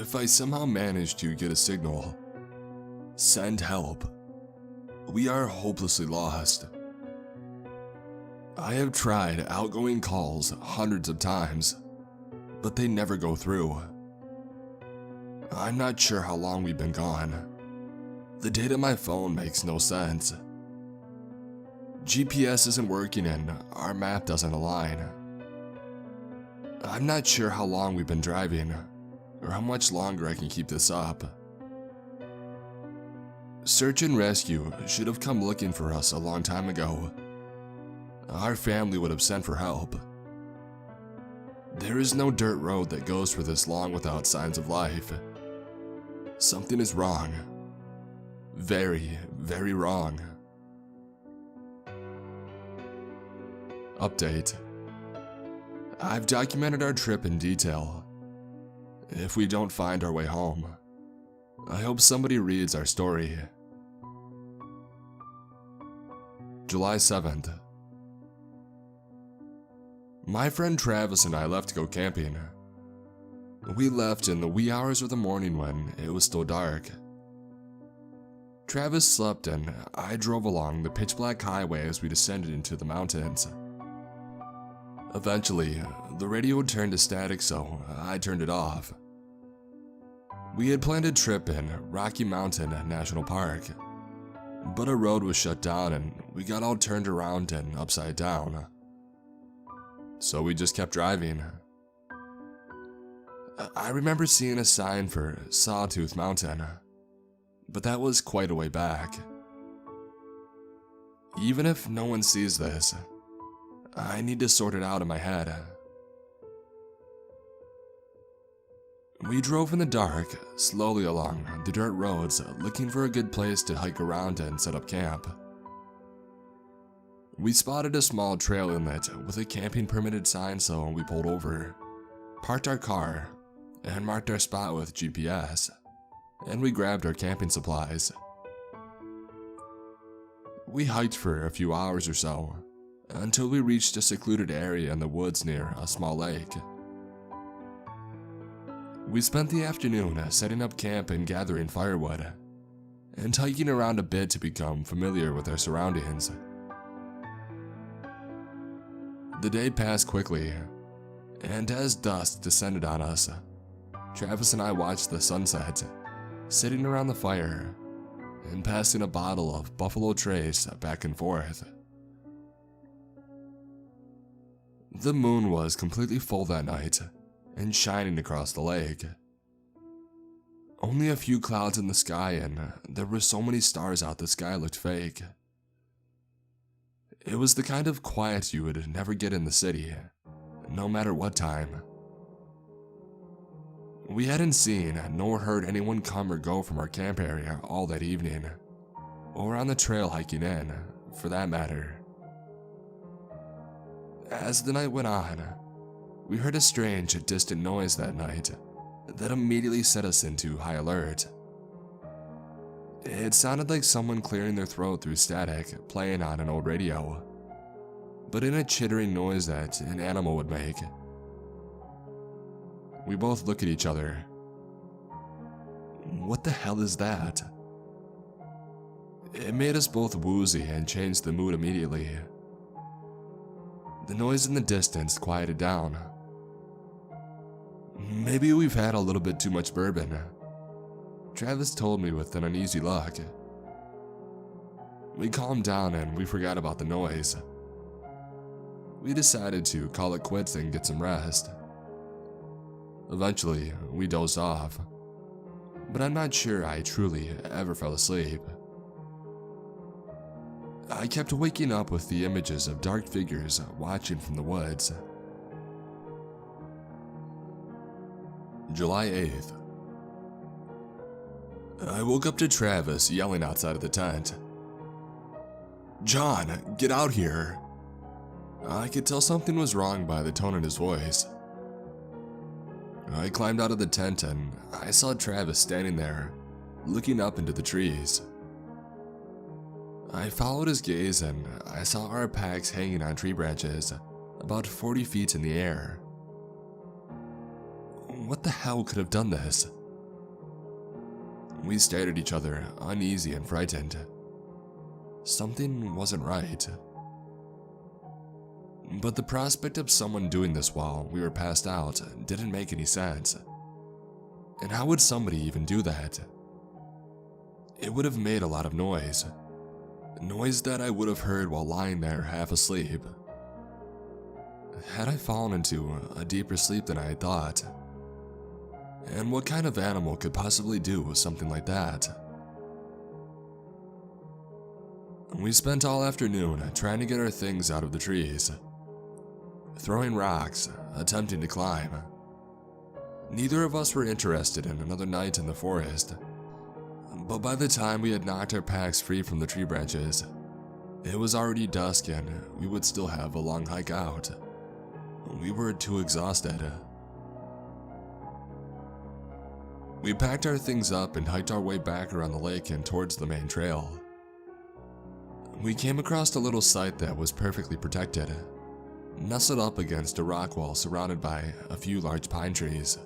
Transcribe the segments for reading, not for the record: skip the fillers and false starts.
If I somehow manage to get a signal, send help. We are hopelessly lost. I have tried outgoing calls hundreds of times, but they never go through. I'm not sure how long we've been gone. The data on my phone makes no sense. GPS isn't working and our map doesn't align. I'm not sure how long we've been driving, or how much longer I can keep this up. Search and rescue should have come looking for us a long time ago. Our family would have sent for help. There is no dirt road that goes for this long without signs of life. Something is wrong. Very, very wrong. Update. I've documented our trip in detail. If we don't find our way home, I hope somebody reads our story. July 7th. My friend Travis and I left to go camping. We left in the wee hours of the morning when it was still dark. Travis slept and I drove along the pitch-black highway as we descended into the mountains. Eventually, the radio turned to static, so I turned it off. We had planned a trip in Rocky Mountain National Park, but a road was shut down and we got all turned around and upside down. So we just kept driving. I remember seeing a sign for Sawtooth Mountain, but that was quite a way back. Even if no one sees this, I need to sort it out in my head. We drove in the dark, slowly along the dirt roads, looking for a good place to hike around and set up camp. We spotted a small trail inlet with a camping permitted sign, so we pulled over, parked our car, and marked our spot with GPS, and we grabbed our camping supplies. We hiked for a few hours or so, until we reached a secluded area in the woods near a small lake. We spent the afternoon setting up camp and gathering firewood, and hiking around a bit to become familiar with our surroundings. The day passed quickly, and as dusk descended on us, Travis and I watched the sunset, sitting around the fire, and passing a bottle of Buffalo Trace back and forth. The moon was completely full that night, and shining across the lake. Only a few clouds in the sky, and there were so many stars out the sky looked fake. It was the kind of quiet you would never get in the city, no matter what time. We hadn't seen nor heard anyone come or go from our camp area all that evening, or on the trail hiking in, for that matter. As the night went on, we heard a strange, distant noise that night that immediately set us into high alert. It sounded like someone clearing their throat through static playing on an old radio, but in a chittering noise that an animal would make. We both look at each other. What the hell is that? It made us both woozy and changed the mood immediately. The noise in the distance quieted down. Maybe we've had a little bit too much bourbon, Travis told me with an uneasy look. We calmed down and we forgot about the noise. We decided to call it quits and get some rest. Eventually, we dozed off, but I'm not sure I truly ever fell asleep. I kept waking up with the images of dark figures watching from the woods. July 8th. I woke up to Travis yelling outside of the tent. "John, get out here!" I could tell something was wrong by the tone in his voice. I climbed out of the tent and I saw Travis standing there, looking up into the trees. I followed his gaze and I saw our packs hanging on tree branches, about 40 feet in the air. What the hell could have done this? We stared at each other, uneasy and frightened. Something wasn't right. But the prospect of someone doing this while we were passed out didn't make any sense. And how would somebody even do that? It would have made a lot of noise. Noise that I would have heard while lying there half asleep. Had I fallen into a deeper sleep than I had thought? And what kind of animal could possibly do something like that? We spent all afternoon trying to get our things out of the trees, throwing rocks, attempting to climb. Neither of us were interested in another night in the forest, but by the time we had knocked our packs free from the tree branches, it was already dusk and we would still have a long hike out. We were too exhausted. We packed our things up and hiked our way back around the lake and towards the main trail. We came across a little site that was perfectly protected, nestled up against a rock wall surrounded by a few large pine trees.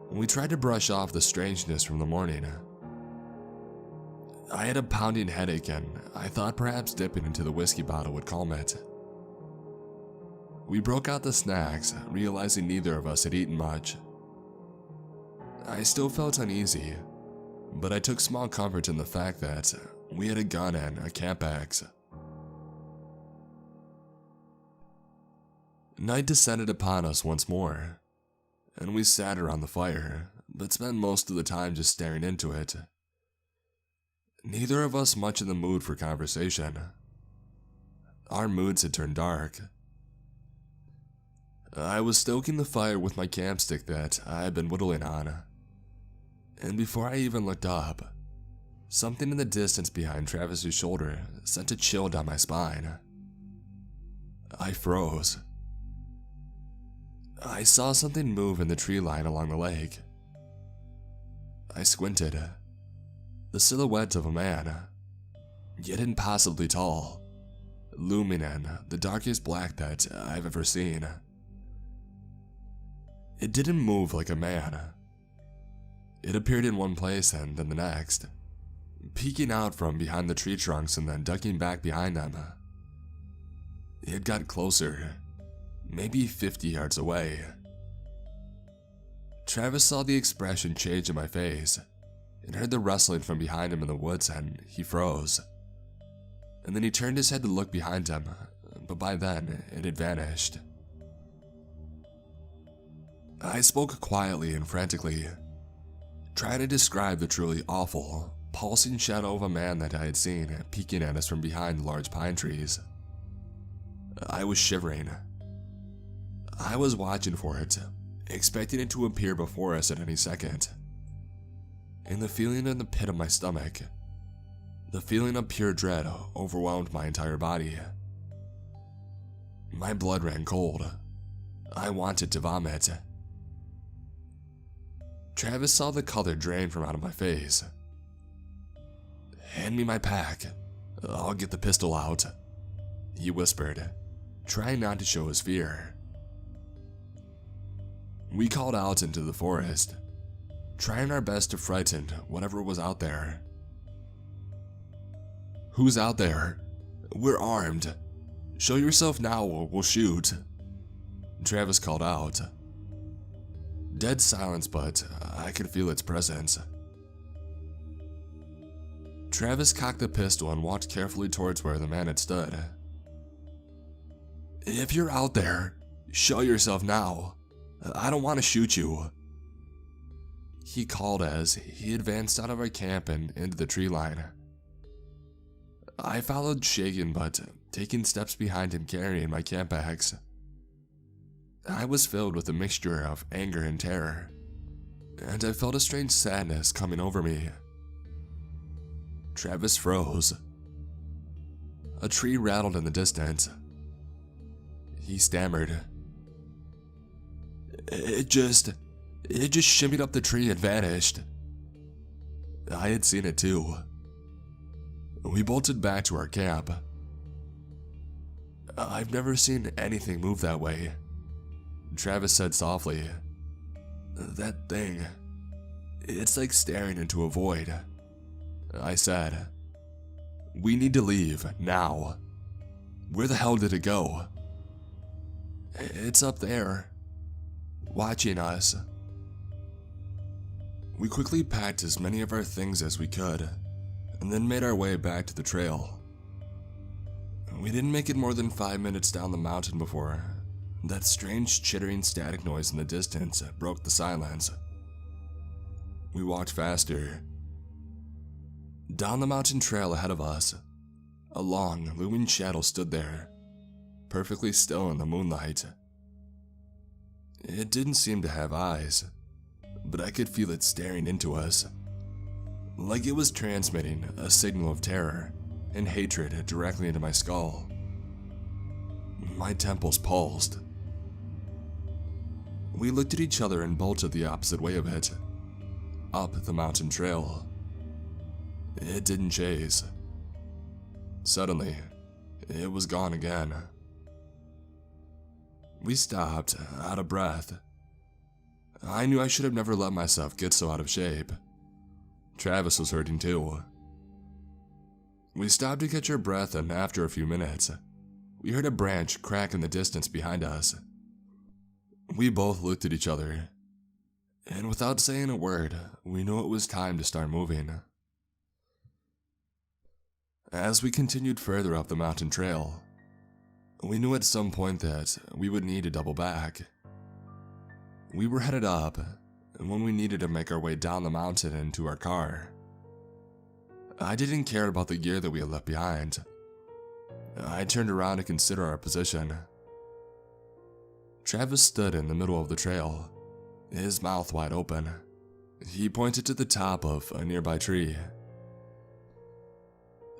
We tried to brush off the strangeness from the morning. I had a pounding headache and I thought perhaps dipping into the whiskey bottle would calm it. We broke out the snacks, realizing neither of us had eaten much. I still felt uneasy, but I took small comfort in the fact that we had a gun and a camp axe. Night descended upon us once more, and we sat around the fire, but spent most of the time just staring into it. Neither of us much in the mood for conversation. Our moods had turned dark. I was stoking the fire with my camp stick that I had been whittling on, and before I even looked up, something in the distance behind Travis's shoulder sent a chill down my spine. I froze. I saw something move in the tree line along the lake. I squinted. The silhouette of a man, yet impossibly tall, looming in the darkest black that I've ever seen. It didn't move like a man. It appeared in one place and then the next, peeking out from behind the tree trunks and then ducking back behind them. It got closer, maybe 50 yards away. Travis saw the expression change in my face and heard the rustling from behind him in the woods, and he froze. And then he turned his head to look behind him, but by then it had vanished. I spoke quietly and frantically, trying to describe the truly awful, pulsing shadow of a man that I had seen peeking at us from behind the large pine trees. I was shivering. I was watching for it, expecting it to appear before us at any second. And the feeling in the pit of my stomach, the feeling of pure dread, overwhelmed my entire body. My blood ran cold. I wanted to vomit. Travis saw the color drain from out of my face. "Hand me my pack. I'll get the pistol out," he whispered, trying not to show his fear. We called out into the forest, trying our best to frighten whatever was out there. "Who's out there? We're armed. Show yourself now or we'll shoot," Travis called out. Dead silence, but I could feel its presence. Travis cocked the pistol and walked carefully towards where the man had stood. "If you're out there, show yourself now. I don't want to shoot you," he called as he advanced out of our camp and into the tree line. I followed, shaken but taking steps behind him, carrying my camp axe. I was filled with a mixture of anger and terror, and I felt a strange sadness coming over me. Travis froze. A tree rattled in the distance. He stammered. It just shimmied up the tree and vanished." I had seen it too. We bolted back to our camp. "I've never seen anything move that way," Travis said softly. "That thing, It's like staring into a void. I said, "We need to leave, now." "Where the hell did it go?" "It's up there, watching us." We quickly packed as many of our things as we could, and then made our way back to the trail. We didn't make it more than 5 minutes down the mountain before that strange chittering static noise in the distance broke the silence. We walked faster. Down the mountain trail ahead of us, a long, looming shadow stood there, perfectly still in the moonlight. It didn't seem to have eyes, but I could feel it staring into us, like it was transmitting a signal of terror and hatred directly into my skull. My temples pulsed. We looked at each other and bolted the opposite way of it, up the mountain trail. It didn't chase. Suddenly, it was gone again. We stopped, out of breath. I knew I should have never let myself get so out of shape. Travis was hurting too. We stopped to catch our breath, and after a few minutes, we heard a branch crack in the distance behind us. We both looked at each other, and without saying a word, we knew it was time to start moving. As we continued further up the mountain trail, we knew at some point that we would need to double back. We were headed up when we needed to make our way down the mountain and to our car. I didn't care about the gear that we had left behind. I turned around to consider our position. Travis stood in the middle of the trail, his mouth wide open. He pointed to the top of a nearby tree.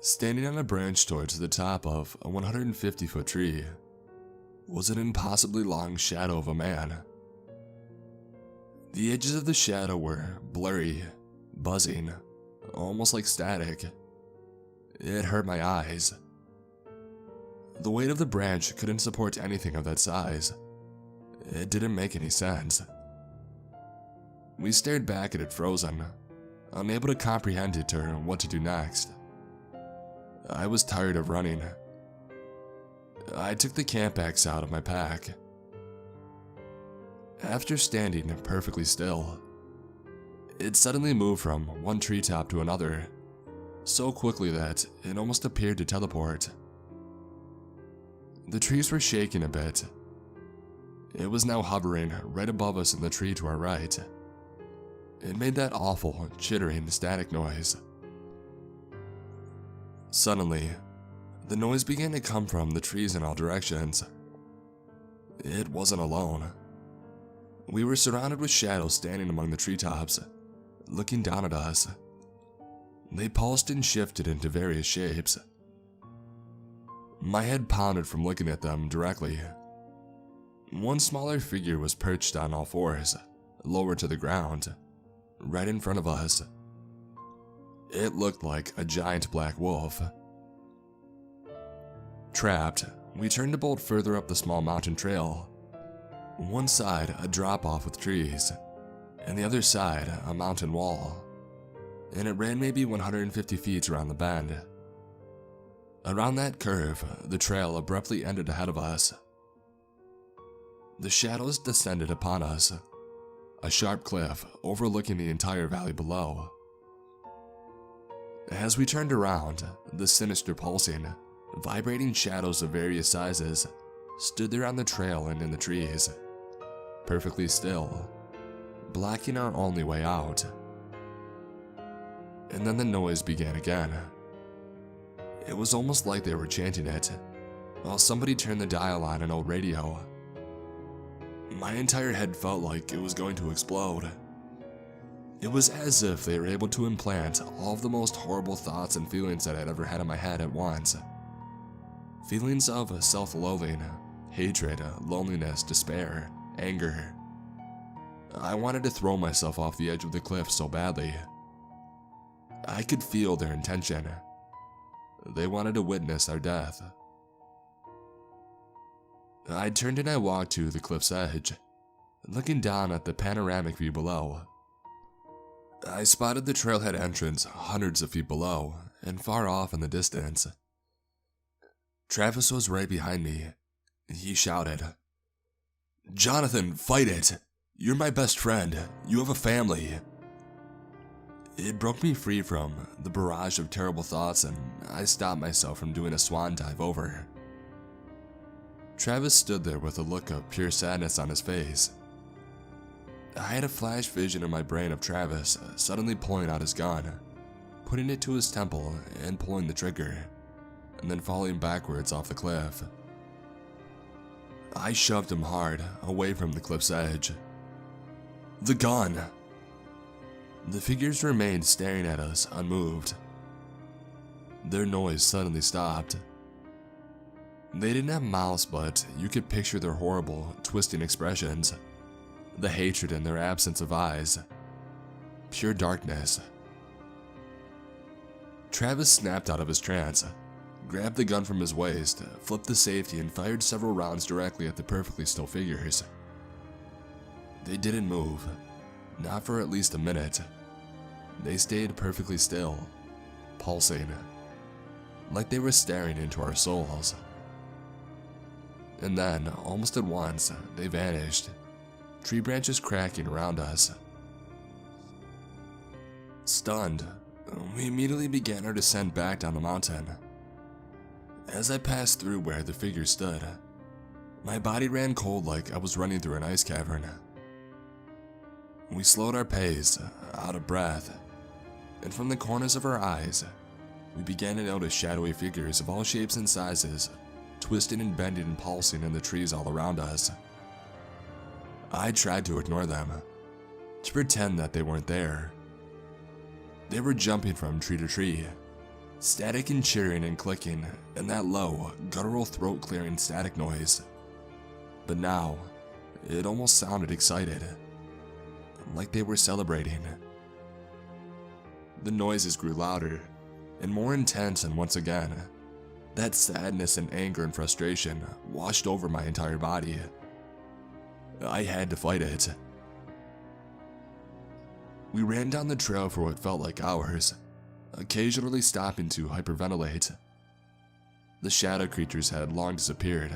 Standing on a branch towards the top of a 150-foot tree was an impossibly long shadow of a man. The edges of the shadow were blurry, buzzing, almost like static. It hurt my eyes. The weight of the branch couldn't support anything of that size. It didn't make any sense. We stared back at it frozen, unable to comprehend it or what to do next. I was tired of running. I took the camp axe out of my pack. After standing perfectly still, it suddenly moved from one treetop to another, so quickly that it almost appeared to teleport. The trees were shaking a bit. It was now hovering right above us in the tree to our right. It made that awful, chittering, static noise. Suddenly, the noise began to come from the trees in all directions. It wasn't alone. We were surrounded with shadows standing among the treetops, looking down at us. They pulsed and shifted into various shapes. My head pounded from looking at them directly. One smaller figure was perched on all fours, lower to the ground, right in front of us. It looked like a giant black wolf. Trapped, we turned to bolt further up the small mountain trail. One side a drop-off with trees, and the other side a mountain wall, and it ran maybe 150 feet around the bend. Around that curve, the trail abruptly ended ahead of us. The shadows descended upon us, a sharp cliff overlooking the entire valley below. As we turned around, the sinister pulsing, vibrating shadows of various sizes stood there on the trail and in the trees, perfectly still, blocking our only way out. And then the noise began again. It was almost like they were chanting it, while somebody turned the dial on an old radio. My entire head felt like it was going to explode. It was as if they were able to implant all of the most horrible thoughts and feelings that I'd ever had in my head at once. Feelings of self-loathing, hatred, loneliness, despair, anger. I wanted to throw myself off the edge of the cliff so badly. I could feel their intention. They wanted to witness our death. I turned and I walked to the cliff's edge, looking down at the panoramic view below. I spotted the trailhead entrance hundreds of feet below and far off in the distance. Travis was right behind me. He shouted, "Jonathan, fight it! You're my best friend. You have a family." It broke me free from the barrage of terrible thoughts, and I stopped myself from doing a swan dive over. Travis stood there with a look of pure sadness on his face. I had a flash vision in my brain of Travis suddenly pulling out his gun, putting it to his temple and pulling the trigger, and then falling backwards off the cliff. I shoved him hard away from the cliff's edge. "The gun!" The figures remained staring at us, unmoved. Their noise suddenly stopped. They didn't have mouths, but you could picture their horrible, twisting expressions, the hatred in their absence of eyes. Pure darkness. Travis snapped out of his trance, grabbed the gun from his waist, flipped the safety, and fired several rounds directly at the perfectly still figures. They didn't move, not for at least a minute. They stayed perfectly still, pulsing, like they were staring into our souls. And then, almost at once, they vanished, tree branches cracking around us. Stunned, we immediately began our descent back down the mountain. As I passed through where the figure stood, my body ran cold like I was running through an ice cavern. We slowed our pace, out of breath, and from the corners of our eyes, we began to notice shadowy figures of all shapes and sizes, twisting and bending and pulsing in the trees all around us. I tried to ignore them, to pretend that they weren't there. They were jumping from tree to tree, static and cheering and clicking, and that low, guttural throat-clearing static noise. But now, it almost sounded excited, like they were celebrating. The noises grew louder and more intense, and once again, that sadness and anger and frustration washed over my entire body. I had to fight it. We ran down the trail for what felt like hours, occasionally stopping to hyperventilate. The shadow creatures had long disappeared,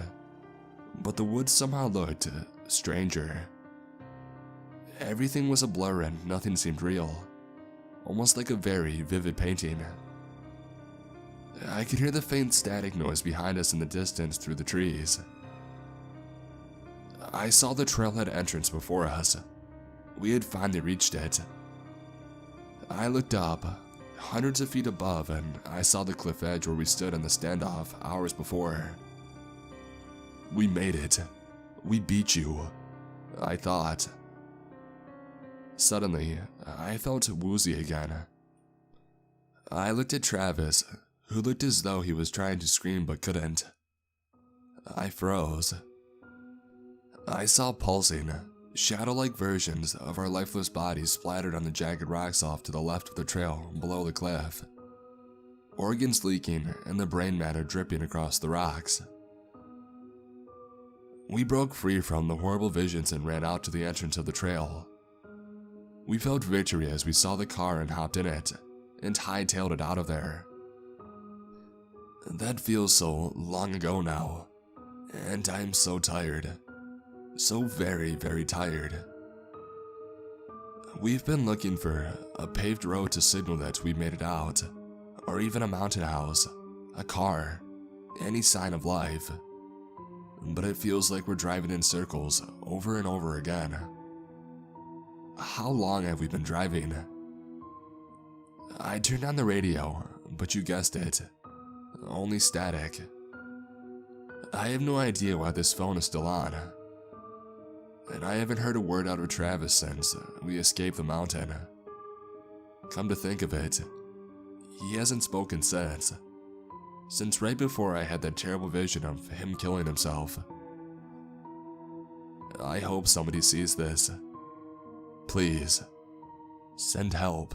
but the woods somehow looked stranger. Everything was a blur and nothing seemed real, almost like a very vivid painting. I could hear the faint static noise behind us in the distance through the trees. I saw the trailhead entrance before us. We had finally reached it. I looked up, hundreds of feet above, and I saw the cliff edge where we stood in the standoff hours before. We made it. We beat you, I thought. Suddenly, I felt woozy again. I looked at Travis, who looked as though he was trying to scream but couldn't. I froze. I saw pulsing, shadow-like versions of our lifeless bodies splattered on the jagged rocks off to the left of the trail below the cliff. Organs leaking and the brain matter dripping across the rocks. We broke free from the horrible visions and ran out to the entrance of the trail. We felt victory as we saw the car and hopped in it, and hightailed it out of there. That feels so long ago now, and I'm so tired. So very, very tired. We've been looking for a paved road to signal that we made it out, or even a mountain house, a car, any sign of life. But it feels like we're driving in circles over and over again. How long have we been driving? I turned on the radio, but you guessed it, only static. I have no idea why this phone is still on. And I haven't heard a word out of Travis since we escaped the mountain. Come to think of it, he hasn't spoken since right before I had that terrible vision of him killing himself. I hope somebody sees this. Please, send help.